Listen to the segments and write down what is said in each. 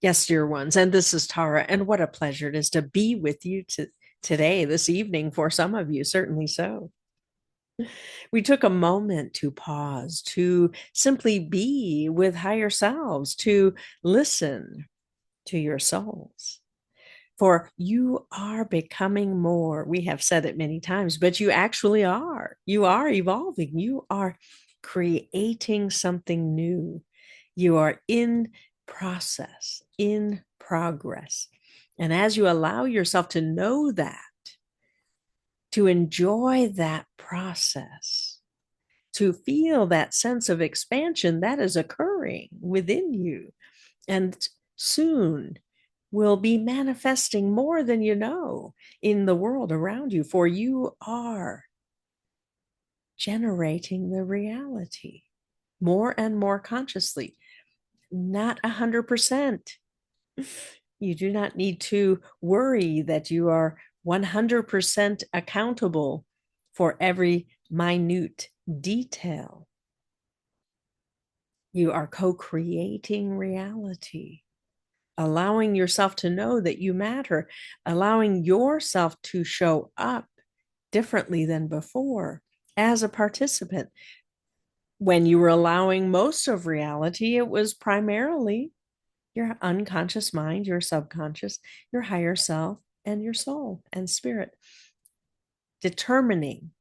Yes, dear ones. And this is Tara. And what a pleasure it is to be with you today, this evening, for some of you, certainly so. We took a moment to pause, to simply be with higher selves, to listen to your souls. For you are becoming more. We have said it many times, but you actually are. You are evolving. You are creating something new. You are in process, in progress. And as you allow yourself to know that, to enjoy that process, to feel that sense of expansion that is occurring within you, and soon will be manifesting more than you know in the world around you, for you are generating the reality more and more consciously, not 100%. You do not need to worry that you are 100% accountable for every minute detail. You are co-creating reality, allowing yourself to know that you matter, allowing yourself to show up differently than before as a participant. When you were allowing most of reality, it was primarily your unconscious mind, your subconscious, your higher self, and your soul and spirit determining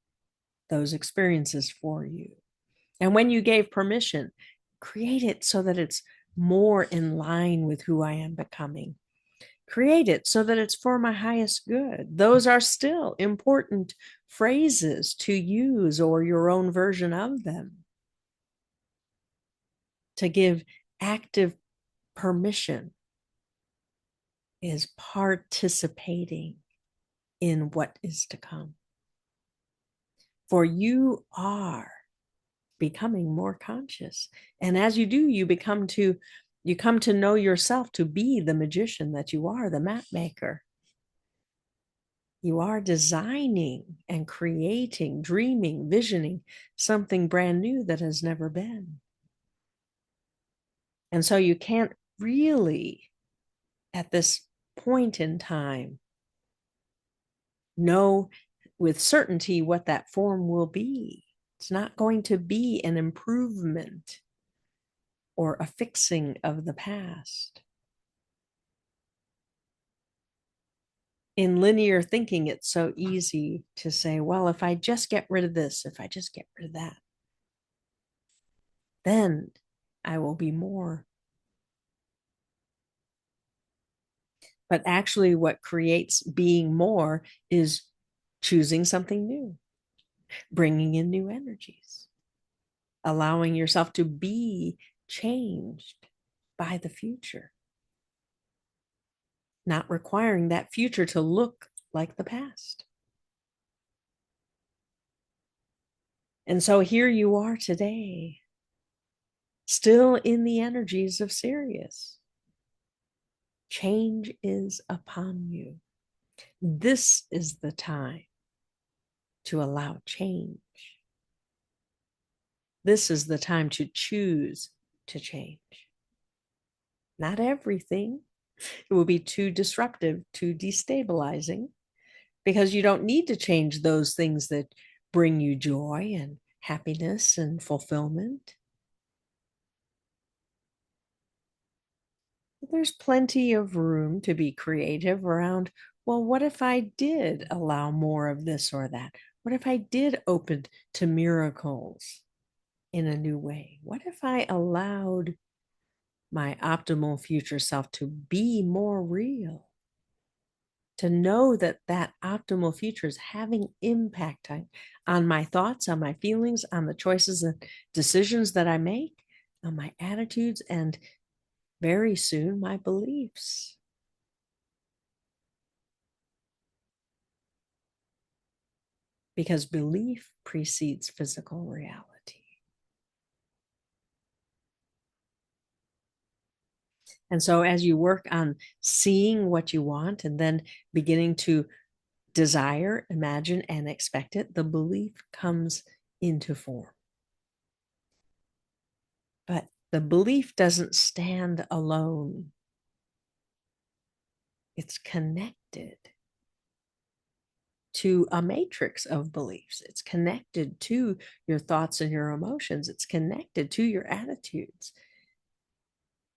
those experiences for you. And when you gave permission, create it so that it's more in line with who I am becoming. Create it so that it's for my highest good. Those are still important phrases to use, or your own version of them, to give active permission is participating in what is to come. For you are becoming more conscious. And as you do, you come to know yourself to be the magician that you are, the map maker. You are designing and creating, dreaming, visioning something brand new that has never been. And so you can't really, at this point in time, know with certainty what that form will be. It's not going to be an improvement or a fixing of the past. In linear thinking, it's so easy to say, well, if I just get rid of this, if I just get rid of that, then I will be more. But actually, what creates being more is choosing something new, bringing in new energies, allowing yourself to be changed by the future, not requiring that future to look like the past. And so here you are today, still in the energies of Sirius. Change is upon you. This is the time to allow change. This is the time to choose to change. Not everything. It will be too disruptive, too destabilizing, because you don't need to change those things that bring you joy and happiness and fulfillment. There's plenty of room to be creative around, well, what if I did allow more of this or that? What if I did open to miracles in a new way? What if I allowed my optimal future self to be more real? To know that that optimal future is having impact on my thoughts, on my feelings, on the choices and decisions that I make, on my attitudes, and very soon my beliefs. Because belief precedes physical reality. And so as you work on seeing what you want and then beginning to desire, imagine, and expect it, the belief comes into form. But the belief doesn't stand alone. It's connected to a matrix of beliefs. It's connected to your thoughts and your emotions. It's connected to your attitudes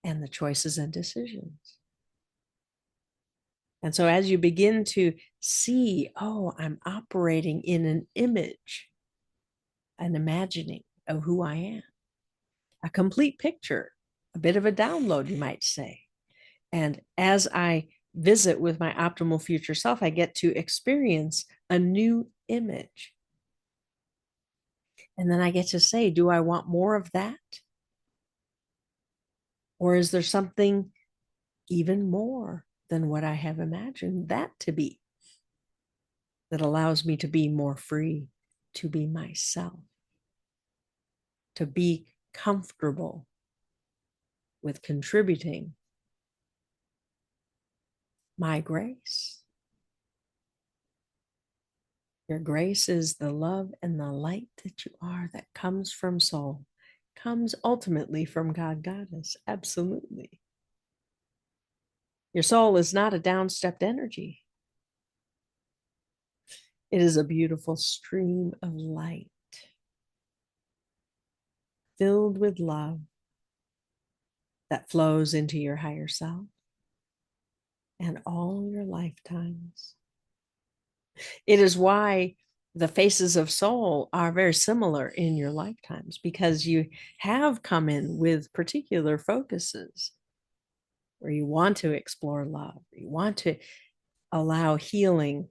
and the choices and decisions. And so as you begin to see, oh, I'm operating in an image, an imagining of who I am, a complete picture, a bit of a download, you might say. And as I visit with my optimal future self, I get to experience a new image. And then I get to say, do I want more of that? Or is there something even more than what I have imagined that to be, that allows me to be more free, to be myself, to be comfortable with contributing my grace? Your grace is the love and the light that you are, that comes from soul, comes ultimately from God, Goddess. Absolutely. Your soul is not a downstepped energy. It is a beautiful stream of light filled with love that flows into your higher self and all your lifetimes. It is why the faces of soul are very similar in your lifetimes, because you have come in with particular focuses where you want to explore love, you want to allow healing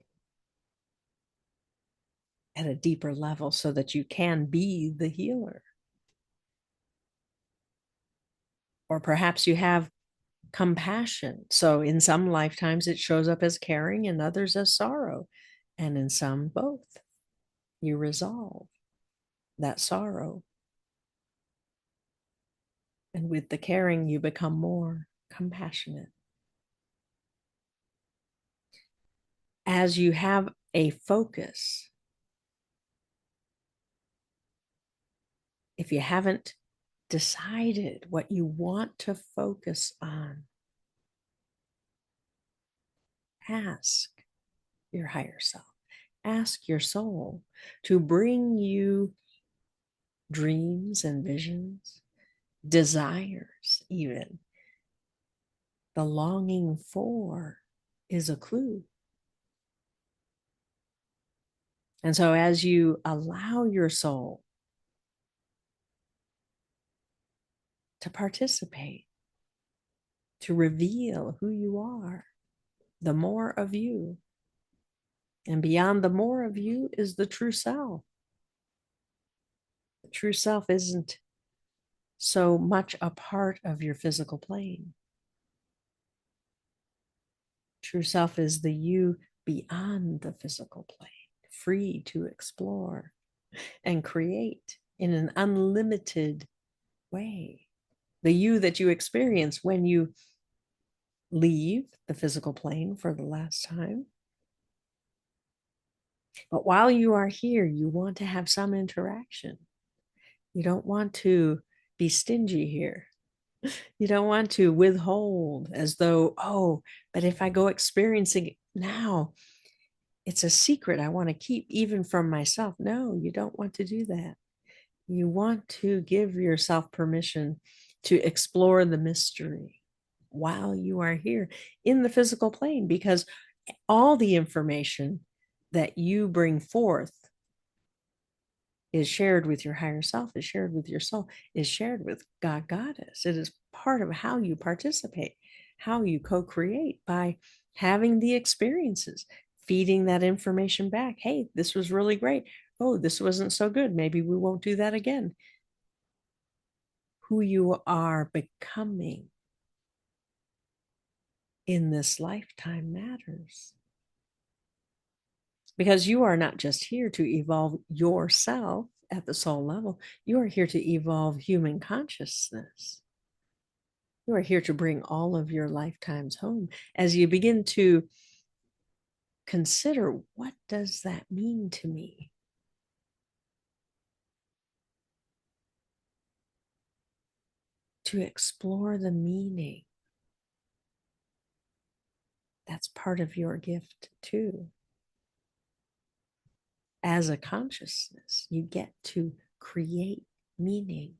at a deeper level so that you can be the healer. Or perhaps you have compassion. So in some lifetimes it shows up as caring, in others as sorrow, and in some both. You resolve that sorrow. And with the caring, you become more compassionate. As you have a focus, if you haven't decided what you want to focus on, ask your higher self, ask your soul to bring you dreams and visions, desires, even. The longing for is a clue. And so as you allow your soul to participate, to reveal who you are, the more of you. And beyond the more of you is the true self. The true self isn't so much a part of your physical plane. True self is the you beyond the physical plane, free to explore and create in an unlimited way. The you that you experience when you leave the physical plane for the last time. But while you are here, you want to have some interaction. You don't want to be stingy here. You don't want to withhold as though, oh, but if I go experiencing it now, it's a secret I want to keep even from myself. No, you don't want to do that. You want to give yourself permission to explore the mystery while you are here in the physical plane, because all the information that you bring forth is shared with your higher self, is shared with your soul, is shared with God, Goddess. It is part of how you participate, how you co-create, by having the experiences, feeding that information back. Hey, this was really great. Oh, this wasn't so good. Maybe we won't do that again. Who you are becoming in this lifetime matters. Because you are not just here to evolve yourself at the soul level, you are here to evolve human consciousness. You are here to bring all of your lifetimes home. As you begin to consider, what does that mean to me? To explore the meaning That's part of your gift too. As a consciousness, you get to create meaning.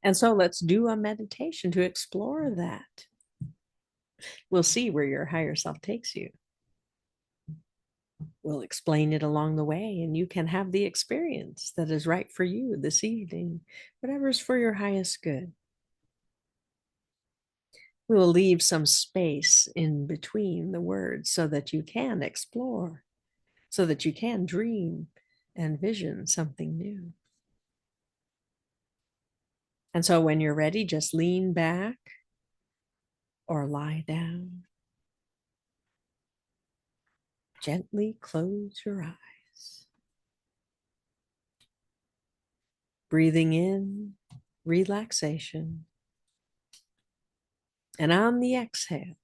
And so let's do a meditation to explore that. We'll see where your higher self takes you. We'll explain it along the way, and you can have the experience that is right for you this evening, whatever's for your highest good. We will leave some space in between the words so that you can explore, so that you can dream and vision something new. And so when you're ready, just lean back or lie down. Gently close your eyes. Breathing in relaxation. And on the exhale,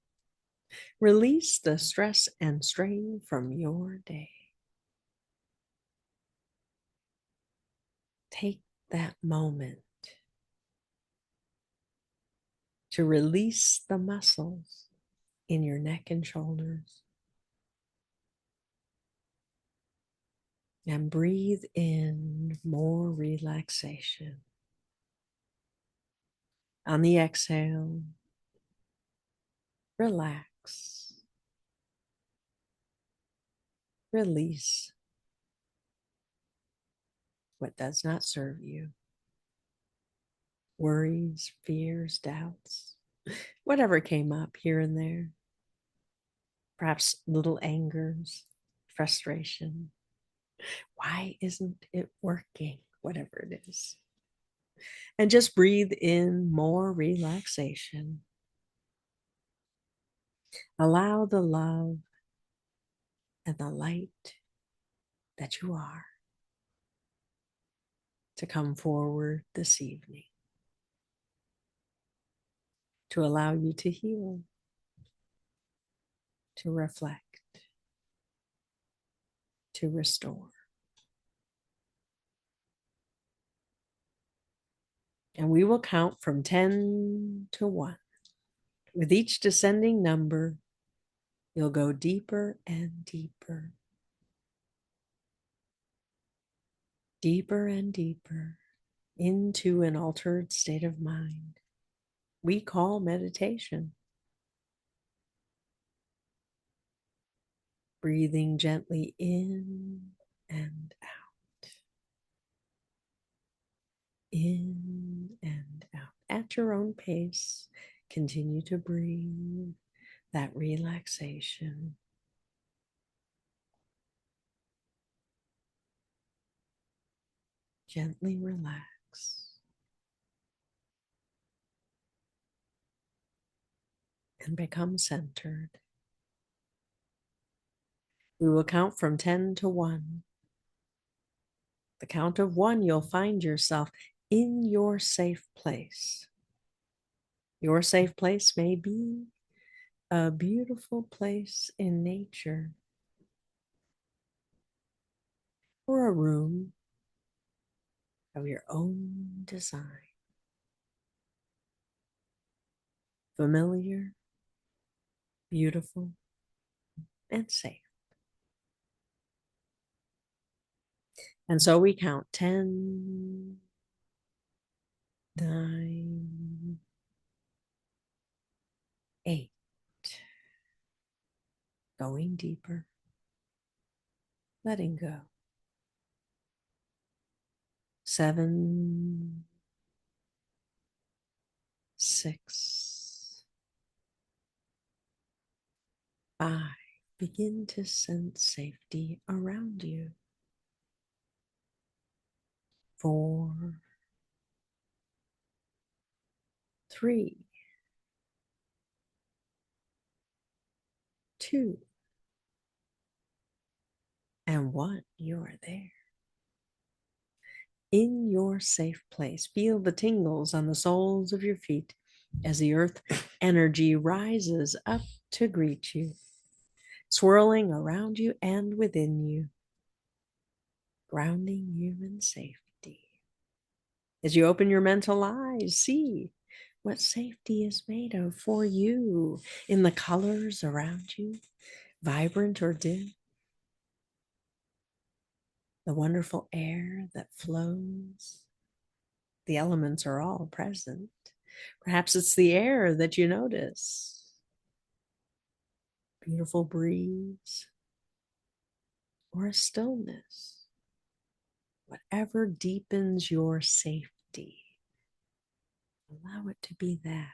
release the stress and strain from your day. Take that moment to release the muscles in your neck and shoulders. And breathe in more relaxation. On the exhale, relax. Release what does not serve you. Worries, fears, doubts, whatever came up here and there. Perhaps little angers, frustration. Why isn't it working? Whatever it is. And just breathe in more relaxation. Allow the love and the light that you are to come forward this evening, to allow you to heal, to reflect, to restore. And we will count from 10 to 1. With each descending number, you'll go deeper and deeper, deeper and deeper into an altered state of mind we call meditation. Breathing gently in and out, in and out. At your own pace, continue to breathe that relaxation. Gently relax and become centered. We will count from 10 to 1. The count of 1, you'll find yourself in your safe place. Your safe place may be a beautiful place in nature, or a room of your own design. Familiar, beautiful, and safe. And so we count 10, 9, 8, going deeper, letting go. 7, 6, 5. Begin to sense safety around you. 4, 3, 2, and 1. You are there. In your safe place, feel the tingles on the soles of your feet as the earth energy rises up to greet you, swirling around you and within you, grounding you in safety. As you open your mental eyes, see what safety is made of for you in the colors around you, vibrant or dim, the wonderful air that flows. The elements are all present. Perhaps it's the air that you notice. Beautiful breeze or a stillness. Whatever deepens your safety, allow it to be that.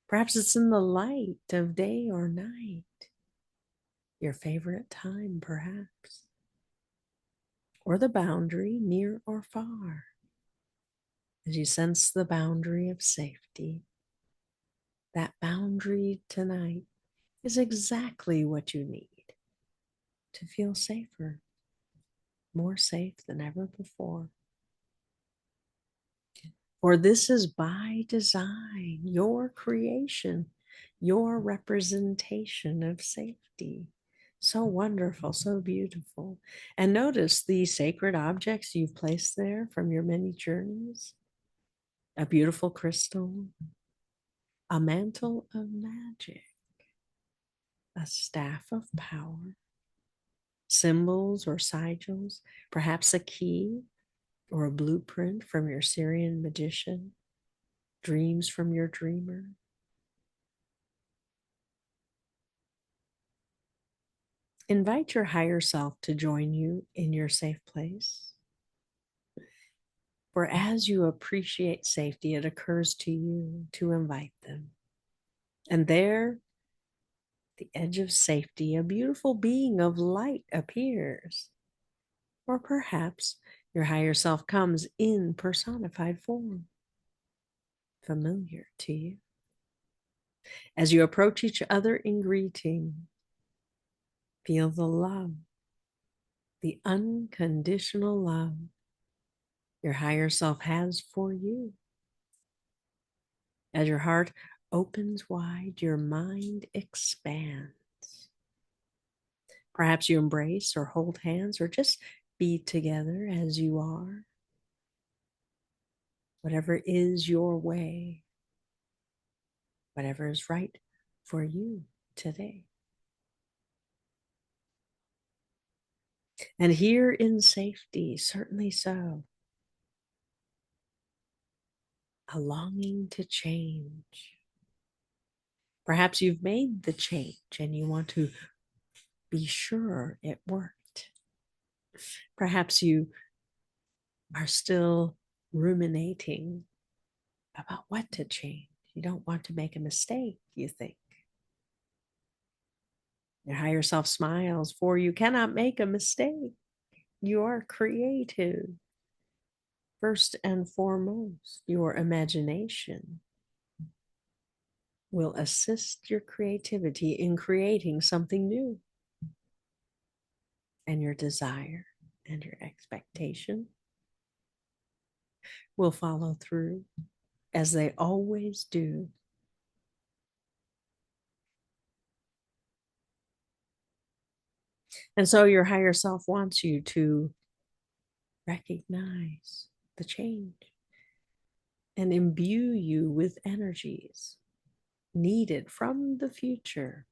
Perhaps it's in the light of day or night, your favorite time, perhaps, or the boundary near or far. As you sense the boundary of safety, that boundary tonight is exactly what you need to feel safer, more safe than ever before. For this is by design, your creation, your representation of safety. So wonderful, so beautiful. And notice the sacred objects you've placed there from your many journeys. A beautiful crystal, a mantle of magic, a staff of power, symbols or sigils, perhaps a key or a blueprint from your Syrian magician, dreams from your dreamer. Invite your higher self to join you in your safe place. For as you appreciate safety, it occurs to you to invite them. And there, the edge of safety, a beautiful being of light appears. Or perhaps your higher self comes in personified form, familiar to you. As you approach each other in greeting, feel the love, the unconditional love your higher self has for you. As your heart opens wide, your mind expands. Perhaps you embrace or hold hands or just be together as you are. Whatever is your way, whatever is right for you today. And here in safety, certainly so, a longing to change. Perhaps you've made the change and you want to be sure it worked. Perhaps you are still ruminating about what to change. You don't want to make a mistake, you think. Your higher self smiles, for you cannot make a mistake. You are creative. First and foremost, your imagination will assist your creativity in creating something new. And your desire and your expectation will follow through as they always do. And so your higher self wants you to recognize the change and imbue you with energies needed from the future.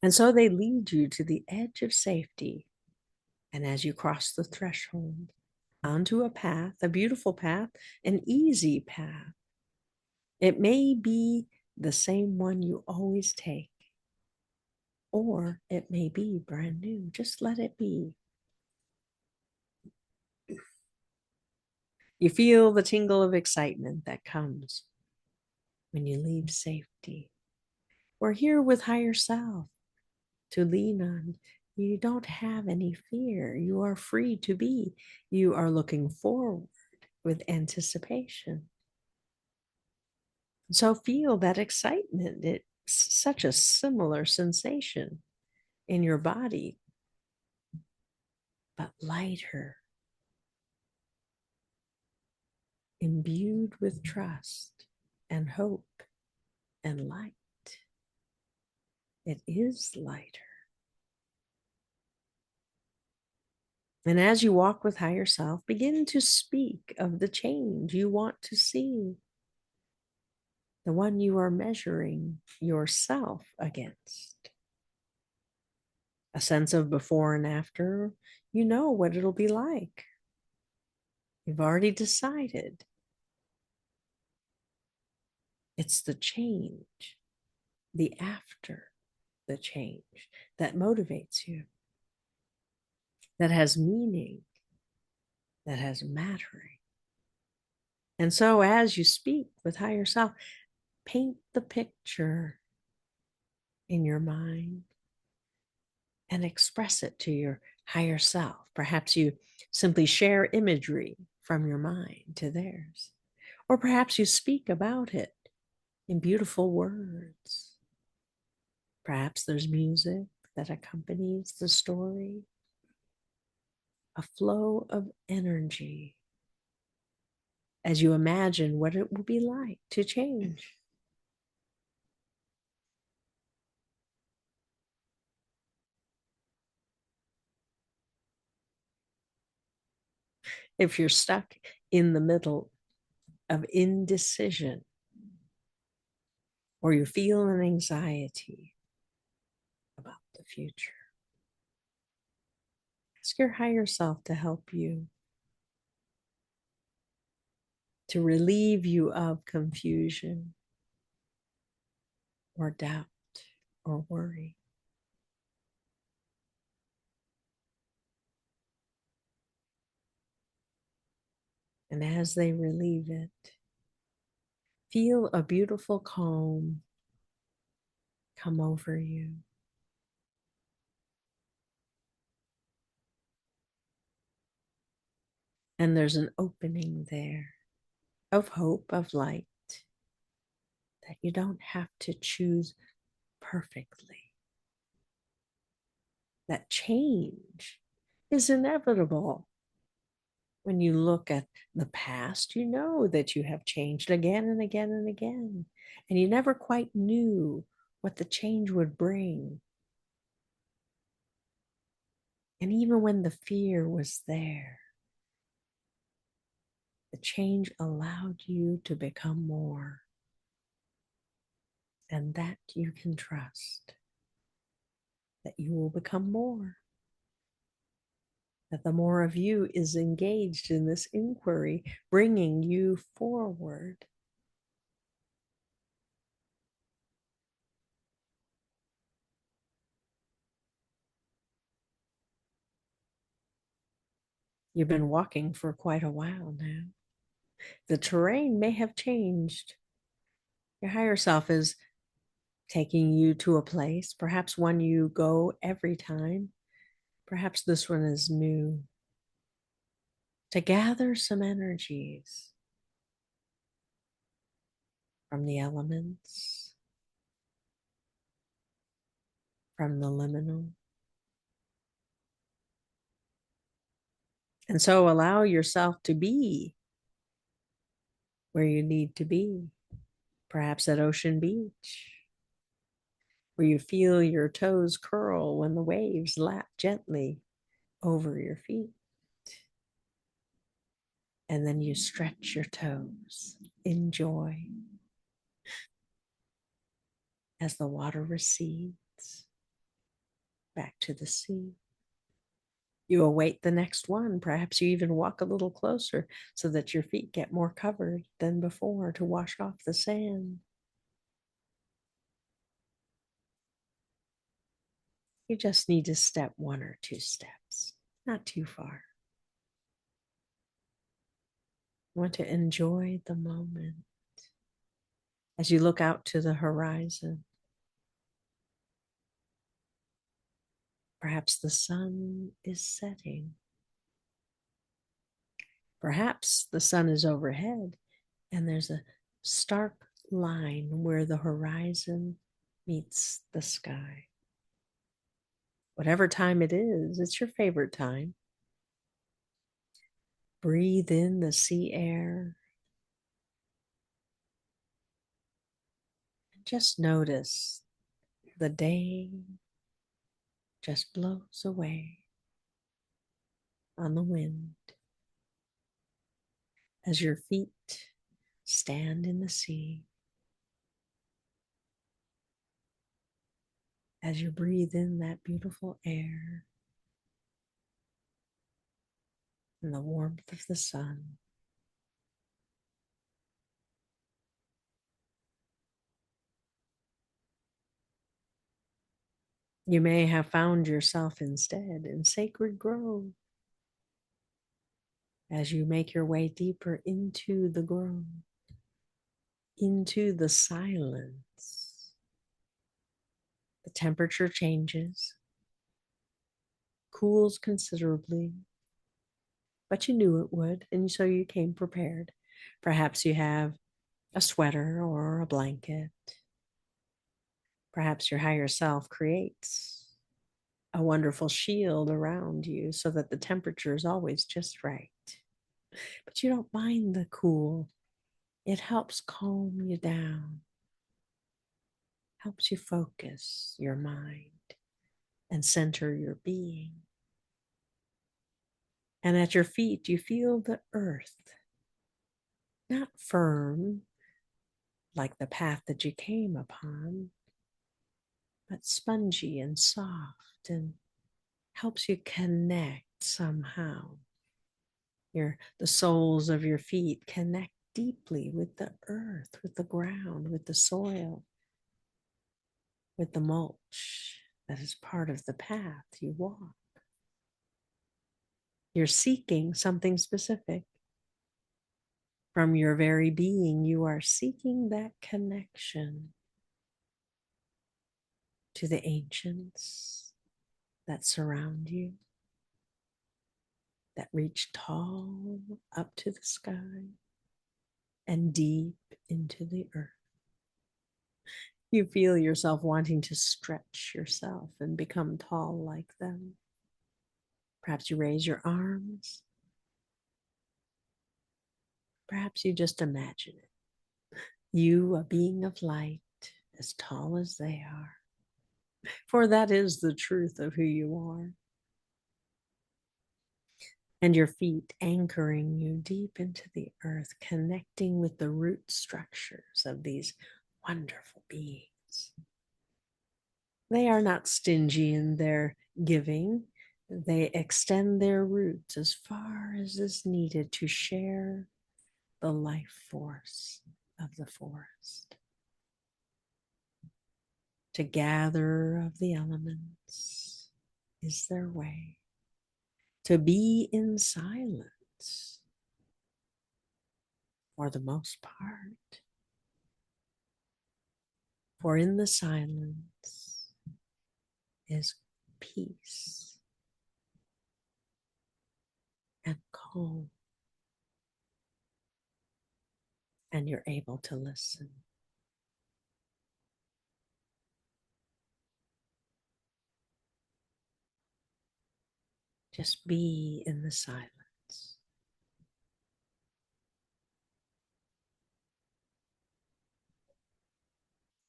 And so they lead you to the edge of safety. And as you cross the threshold onto a path, a beautiful path, an easy path, it may be the same one you always take, or it may be brand new. Just let it be. You feel the tingle of excitement that comes when you leave safety. We're here with higher self to lean on. You don't have any fear. You are free to be. You are looking forward with anticipation. So feel that excitement. It's such a similar sensation in your body, but lighter, imbued with trust and hope and light. It is lighter. And as you walk with higher self, begin to speak of the change you want to see, the one you are measuring yourself against. A sense of before and after, you know what it'll be like. You've already decided. It's the change, the after the change that motivates you, that has meaning, that has mattering. And so as you speak with higher self, paint the picture in your mind and express it to your higher self. Perhaps you simply share imagery from your mind to theirs, or perhaps you speak about it in beautiful words. Perhaps there's music that accompanies the story, a flow of energy as you imagine what it will be like to change. If you're stuck in the middle of indecision, or you feel an anxiety about the future, ask your higher self to help you, to relieve you of confusion or doubt or worry. And as they relieve it, feel a beautiful calm come over you. And there's an opening there of hope, of light, that you don't have to choose perfectly. That change is inevitable. When you look at the past, you know that you have changed again and again and again, and you never quite knew what the change would bring. And even when the fear was there, the change allowed you to become more, and that you can trust, that you will become more, that the more of you is engaged in this inquiry, bringing you forward. You've been walking for quite a while now. The terrain may have changed. Your higher self is taking you to a place, perhaps one you go every time. Perhaps this one is new. To gather some energies from the elements, from the liminal. And so allow yourself to be where you need to be, perhaps at Ocean Beach, where you feel your toes curl when the waves lap gently over your feet. And then you stretch your toes. Enjoy as the water recedes back to the sea. You await the next one. Perhaps you even walk a little closer so that your feet get more covered than before to wash off the sand. You just need to step one or two steps, not too far. You want to enjoy the moment as you look out to the horizon. Perhaps the sun is setting. Perhaps the sun is overhead and there's a stark line where the horizon meets the sky. Whatever time it is, it's your favorite time. Breathe in the sea air. Just notice the day just blows away. on the wind as your feet stand in the sea, as you breathe in that beautiful air and the warmth of the sun. You may have found yourself instead in Sacred Grove as you make your way deeper into the grove, into the silence. The temperature changes, cools considerably, but you knew it would, and so you came prepared. Perhaps you have a sweater or a blanket. Perhaps your higher self creates a wonderful shield around you so that the temperature is always just right. But you don't mind the cool. It helps calm you down, helps you focus your mind and center your being. And at your feet, you feel the earth, not firm like the path that you came upon, but spongy and soft and helps you connect somehow. The soles of your feet connect deeply with the earth, with the ground, with the soil, with the mulch that is part of the path you walk. You're seeking something specific. From your very being, you are seeking that connection to the ancients that surround you, that reach tall up to the sky and deep into the earth. You feel yourself wanting to stretch yourself and become tall like them. Perhaps you raise your arms. Perhaps you just imagine it. You, a being of light, as tall as they are. For that is the truth of who you are. And your feet anchoring you deep into the earth, connecting with the root structures of these wonderful beings. They are not stingy in their giving. They extend their roots as far as is needed to share the life force of the forest, to gather of the elements is their way, to be in silence for the most part. For in the silence is peace and calm, and you're able to listen. Just be in the silence.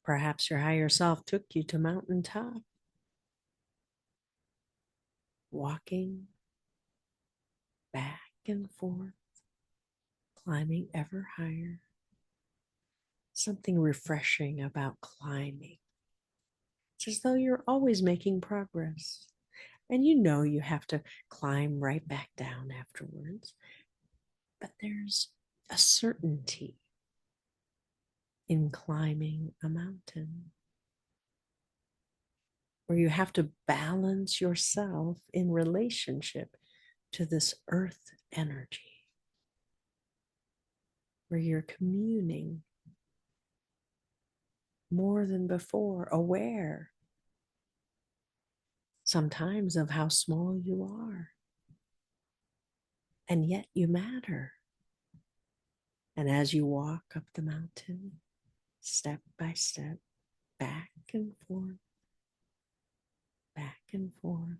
Perhaps your higher self took you to mountaintop, walking back and forth, climbing ever higher. Something refreshing about climbing. It's as though you're always making progress. And you know you have to climb right back down afterwards. But there's a certainty in climbing a mountain where you have to balance yourself in relationship to this earth energy, where you're communing more than before, aware sometimes of how small you are, and yet you matter. And as you walk up the mountain, step by step, back and forth, back and forth,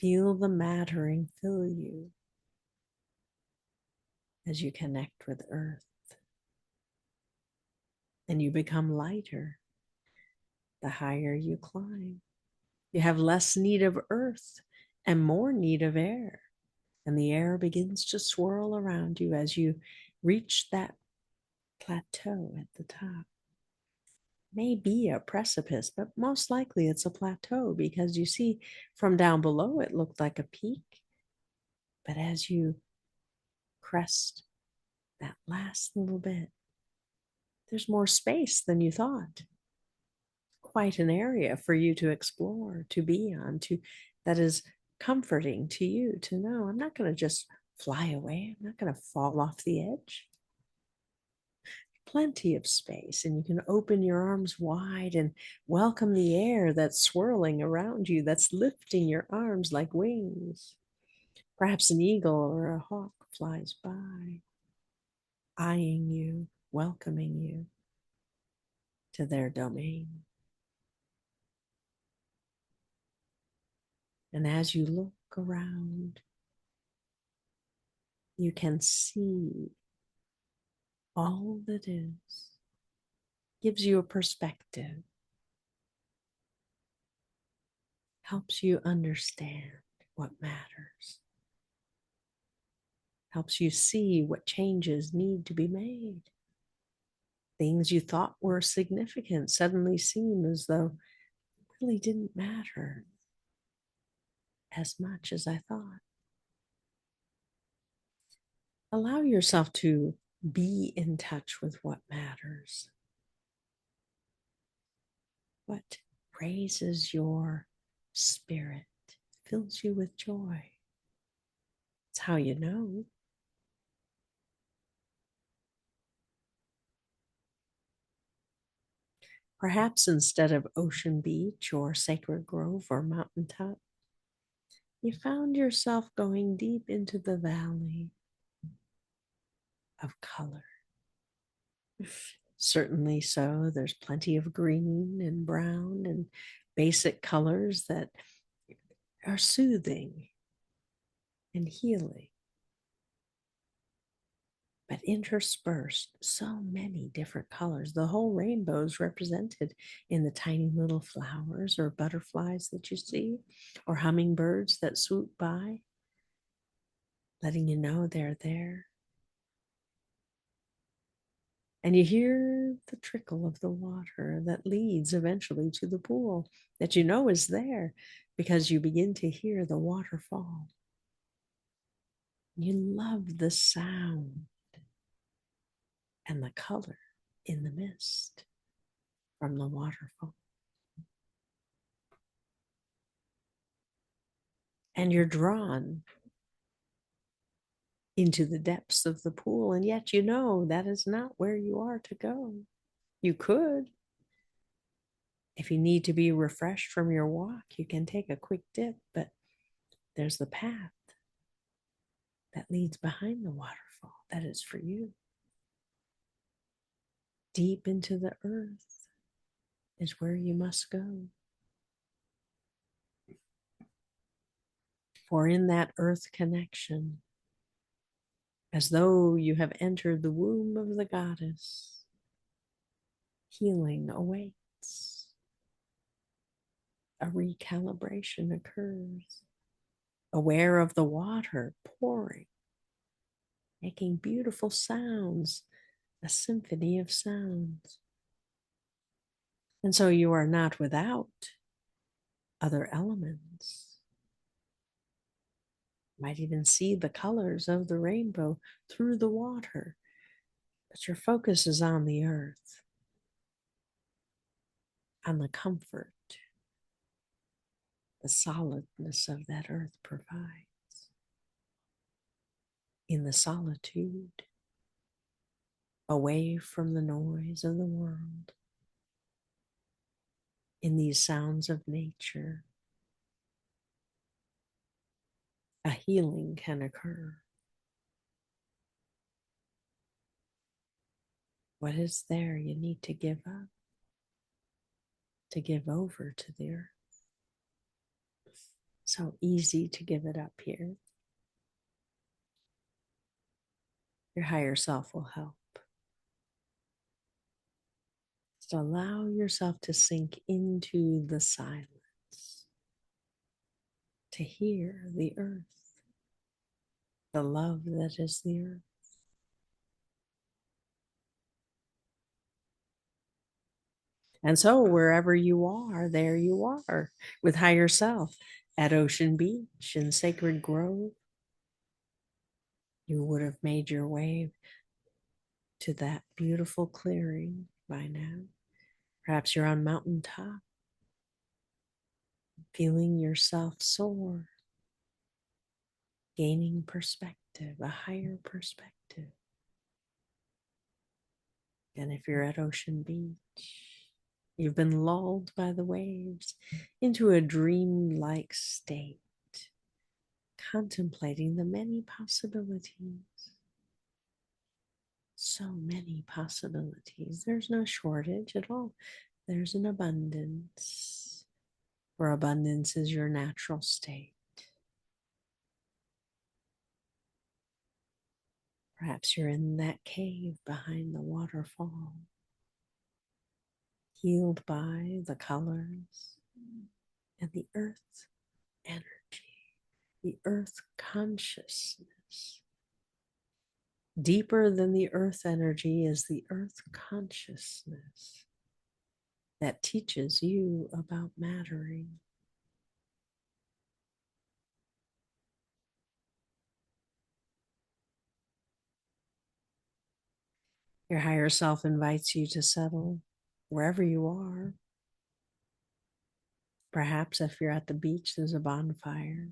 feel the mattering fill you as you connect with earth. And you become lighter the higher you climb. You have less need of earth and more need of air. And the air begins to swirl around you as you reach that plateau at the top. May be a precipice, but most likely it's a plateau because you see from down below it looked like a peak. But as you crest that last little bit, there's more space than you thought. Quite an area for you to explore, to be on, to that is comforting to you to know I'm not going to just fly away. I'm not going to fall off the edge. Plenty of space, and you can open your arms wide and welcome the air that's swirling around you, that's lifting your arms like wings. Perhaps an eagle or a hawk flies by, eyeing you, welcoming you to their domain. And as you look around, you can see all that is, gives you a perspective, helps you understand what matters, helps you see what changes need to be made. Things you thought were significant suddenly seem as though it really didn't matter as much as I thought. Allow yourself to be in touch with what matters, what raises your spirit, fills you with joy. It's how you know. Perhaps instead of ocean beach or sacred grove or mountaintop, you found yourself going deep into the valley of color. Certainly so. There's plenty of green and brown and basic colors that are soothing and healing. But interspersed, so many different colors. The whole rainbow is represented in the tiny little flowers or butterflies that you see, or hummingbirds that swoop by, letting you know they're there. And you hear the trickle of the water that leads eventually to the pool that you know is there because you begin to hear the waterfall. You love the sound and the color in the mist from the waterfall. And you're drawn into the depths of the pool, and yet you know that is not where you are to go. You could. If you need to be refreshed from your walk, you can take a quick dip, but there's the path that leads behind the waterfall that is for you. Deep into the earth is where you must go. For in that earth connection, as though you have entered the womb of the goddess, healing awaits. A recalibration occurs. Aware of the water pouring, making beautiful sounds, a symphony of sounds. And so you are not without other elements. You might even see the colors of the rainbow through the water, but your focus is on the earth, on the comfort, the solidness of that earth provides. In the solitude, away from the noise of the world, in these sounds of nature, a healing can occur. What is there you need to give up, to give over to the earth? So easy to give it up here. Your higher self will help. Just allow yourself to sink into the silence, to hear the earth, the love that is the earth. And so wherever you are, there you are with higher self at Ocean Beach in Sacred Grove. You would have made your way to that beautiful clearing by now. Perhaps you're on mountaintop, feeling yourself soar, gaining perspective, a higher perspective. And if you're at Ocean Beach, you've been lulled by the waves into a dreamlike state, contemplating the many possibilities. So many possibilities. There's no shortage at all. There's an abundance, where abundance is your natural state. Perhaps you're in that cave behind the waterfall, healed by the colors and the earth energy, the earth consciousness. Deeper than the earth energy is the earth consciousness that teaches you about mattering. Your higher self invites you to settle wherever you are. Perhaps if you're at the beach, there's a bonfire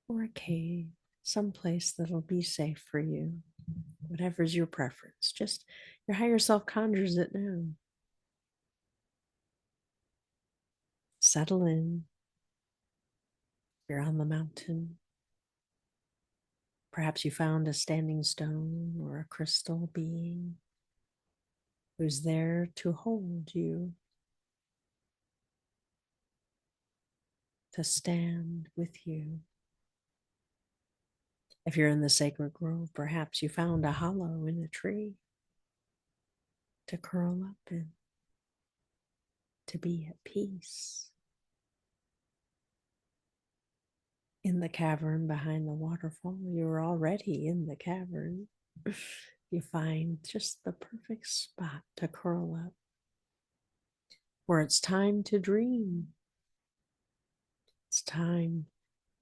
or a cave, someplace that'll be safe for you. Whatever's your preference, just your higher self conjures it now. Settle in. You're on the mountain. Perhaps you found a standing stone or a crystal being who's there to hold you, to stand with you. If you're in the sacred grove, perhaps you found a hollow in a tree to curl up in, to be at peace. In the cavern behind the waterfall, you're already in the cavern. You find just the perfect spot to curl up, where it's time to dream. It's time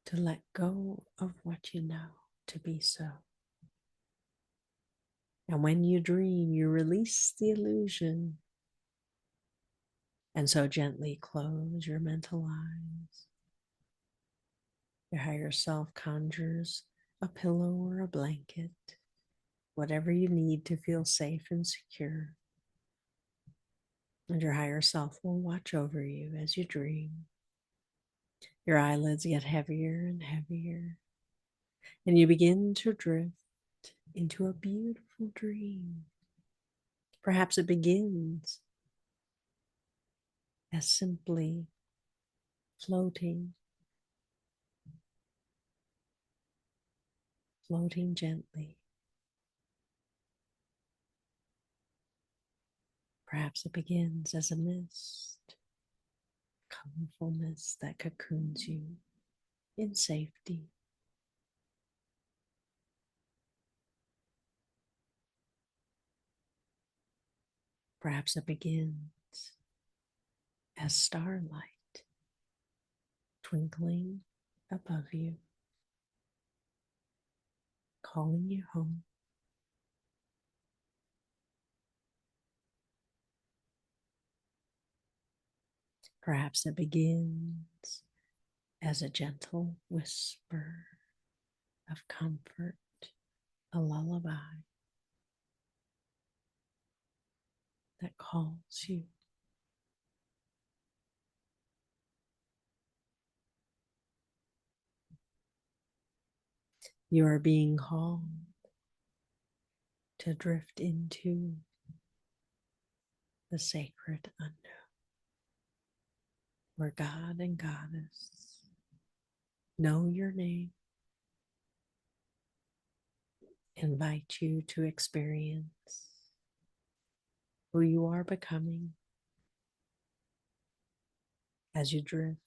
to let go of what you know to be so. And when you dream, you release the illusion. And so gently close your mental eyes. Your higher self conjures a pillow or a blanket, whatever you need to feel safe and secure. And your higher self will watch over you as you dream. Your eyelids get heavier and heavier, and you begin to drift into a beautiful dream. Perhaps it begins as simply floating, floating gently. Perhaps it begins as a mist, colorful mist that cocoons you in safety. Perhaps it begins as starlight twinkling above you, calling you home. Perhaps it begins as a gentle whisper of comfort, a lullaby that calls you. You are being called to drift into the sacred unknown, where God and Goddess know your name, invite you to experience who you are becoming as you drift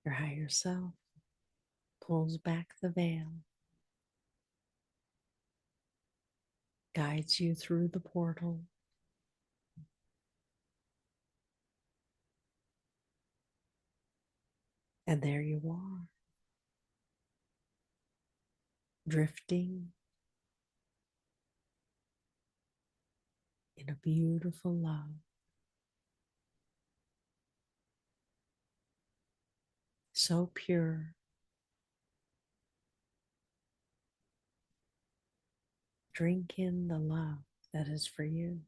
Your higher self pulls back the veil, guides you through the portal, and there you are, drifting in a beautiful love, so pure. Drink in the love that is for you.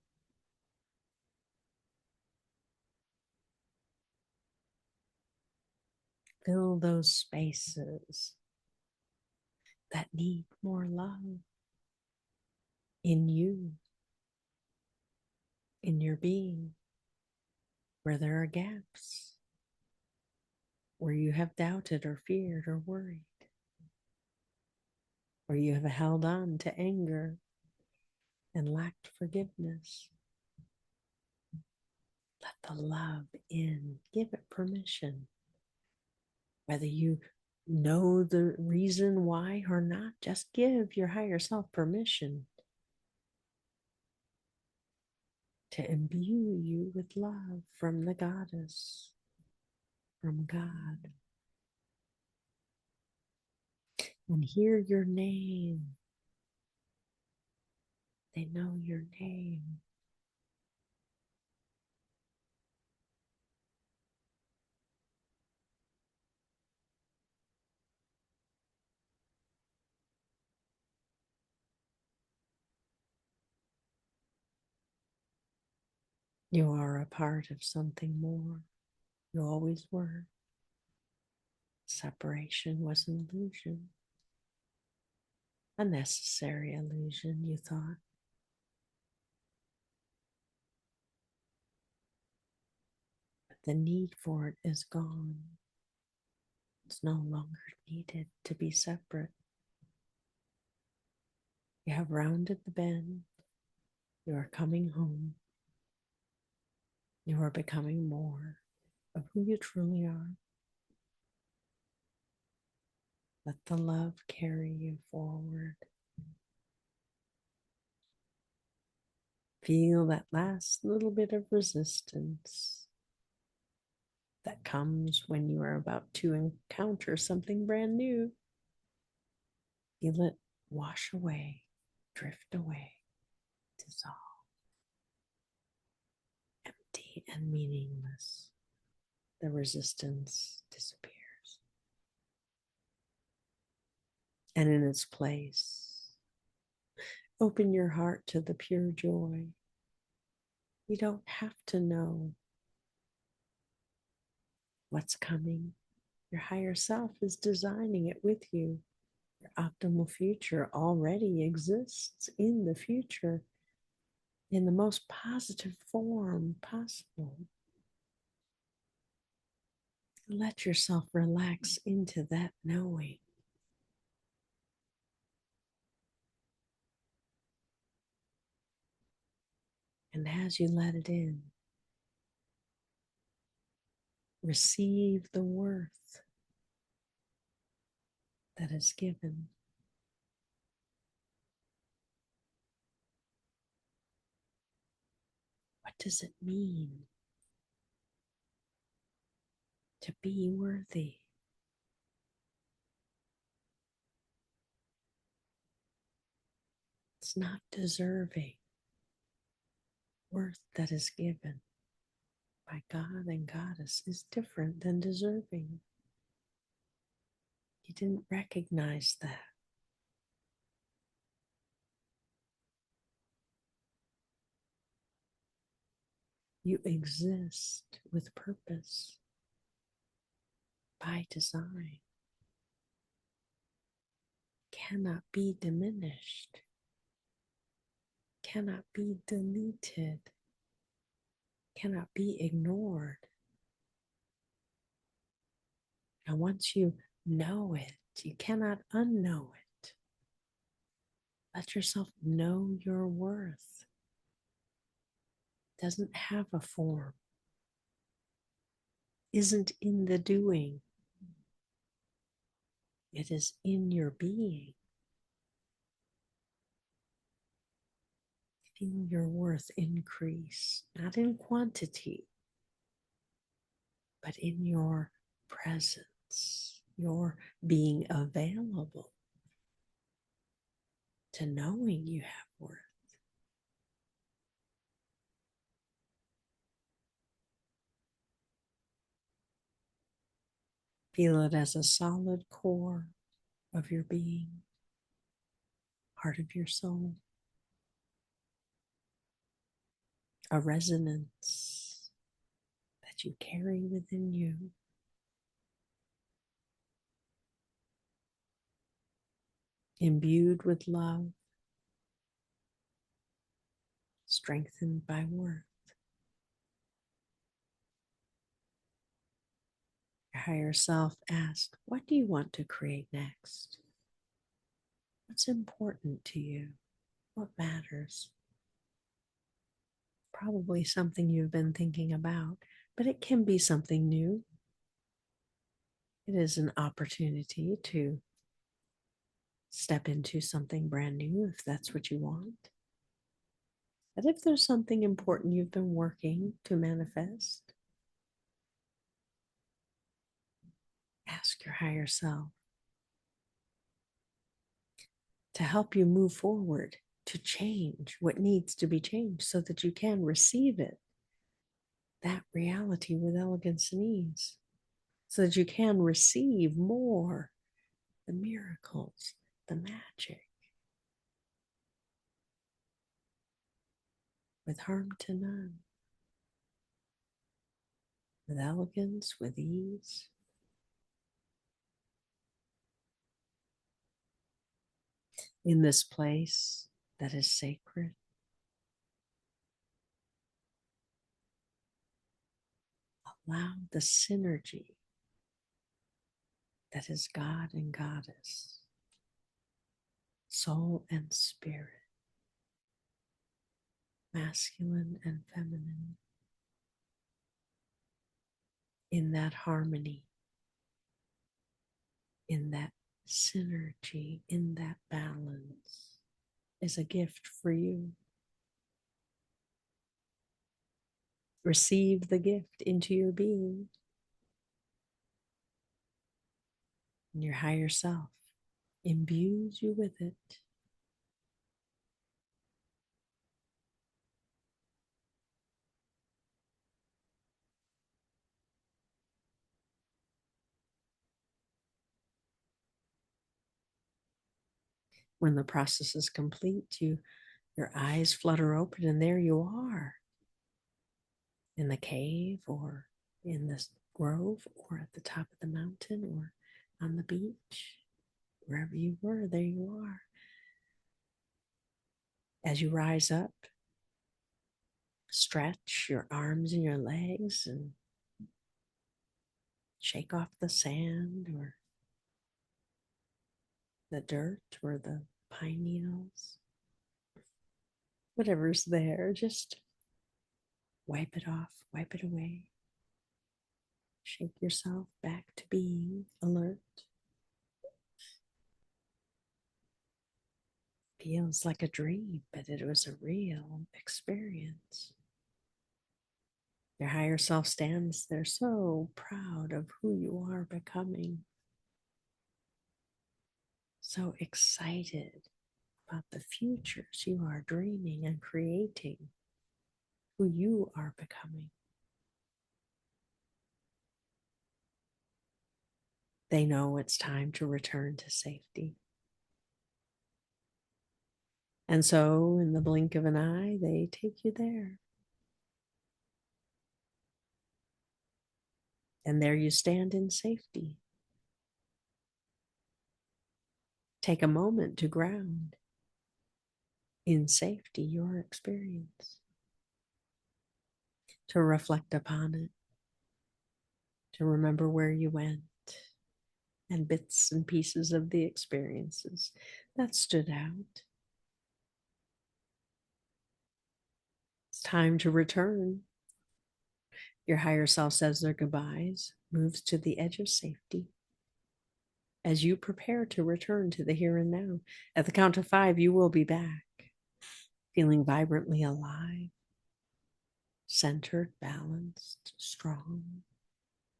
Fill those spaces that need more love in you, in your being, where there are gaps, where you have doubted or feared or worried, where you have held on to anger and lacked forgiveness. Let the love in. Give it permission. Whether you know the reason why or not, just give your higher self permission to imbue you with love from the goddess, from God. And hear your name. They know your name. You are a part of something more. You always were. Separation was an illusion, a necessary illusion, you thought. But the need for it is gone. It's no longer needed to be separate. You have rounded the bend. You are coming home. You are becoming more of who you truly are. Let the love carry you forward. Feel that last little bit of resistance that comes when you are about to encounter something brand new. Feel it wash away, drift away, dissolve, empty and meaningless. The resistance disappears. And in its place, open your heart to the pure joy. You don't have to know what's coming. Your higher self is designing it with you. Your optimal future already exists in the future in the most positive form possible. Let yourself relax into that knowing. And as you let it in, receive the worth that is given. What does it mean to be worthy? It's not deserving. Worth that is given by God and Goddess is different than deserving. You didn't recognize that. You exist with purpose by design. Cannot be diminished, cannot be deleted, cannot be ignored. And once you know it, you cannot unknow it. Let yourself know your worth. It doesn't have a form, isn't in the doing, It is in your being. Feel your worth increase, not in quantity, but in your presence, your being available to knowing you have worth. Feel it as a solid core of your being, part of your soul, a resonance that you carry within you. Imbued with love, strengthened by worth. Your higher self asks, what do you want to create next? What's important to you? What matters? Probably something you've been thinking about, but it can be something new. It is an opportunity to step into something brand new if that's what you want. But if there's something important you've been working to manifest, ask your higher self to help you move forward, to change what needs to be changed so that you can receive it, that reality with elegance and ease, so that you can receive more, the miracles, the magic, with harm to none, with elegance, with ease. In this place that is sacred, allow the synergy that is God and Goddess, soul and spirit, masculine and feminine, in that harmony, in that synergy, in that balance, is a gift for you. Receive the gift into your being, and your higher self imbues you with it. When the process is complete, your eyes flutter open, and there you are in the cave, or in the grove, or at the top of the mountain, or on the beach. Wherever you were, there you are. As you rise up, stretch your arms and your legs and shake off the sand or the dirt or the pine needles. Whatever's there, just wipe it off, wipe it away. Shake yourself back to being alert. Feels like a dream, but it was a real experience. Your higher self stands there so proud of who you are becoming, so excited about the futures you are dreaming and creating, who you are becoming. They know it's time to return to safety. And so, in the blink of an eye, they take you there. And there you stand in safety. Take a moment to ground in safety your experience, to reflect upon it, to remember where you went and bits and pieces of the experiences that stood out. It's time to return. Your higher self says their goodbyes, moves to the edge of safety, as you prepare to return to the here and now. At the count of 5, you will be back, feeling vibrantly alive, centered, balanced, strong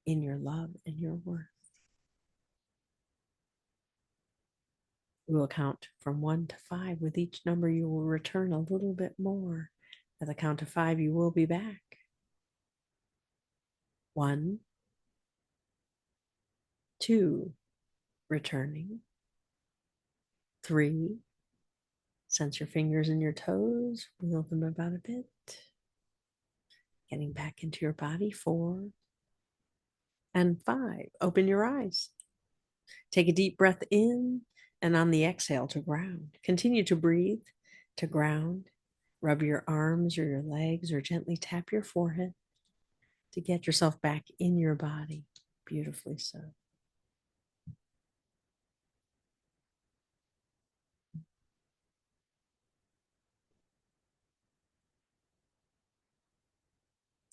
in your love and your worth. We will count from 1 to 5. With each number, you will return a little bit more. At the count of 5, you will be back. 1, 2, returning. 3, sense your fingers and your toes, wheel them about a bit. Getting back into your body. 4, and 5, open your eyes. Take a deep breath in, and on the exhale, to ground. Continue to breathe to ground. Rub your arms or your legs or gently tap your forehead to get yourself back in your body. Beautifully so.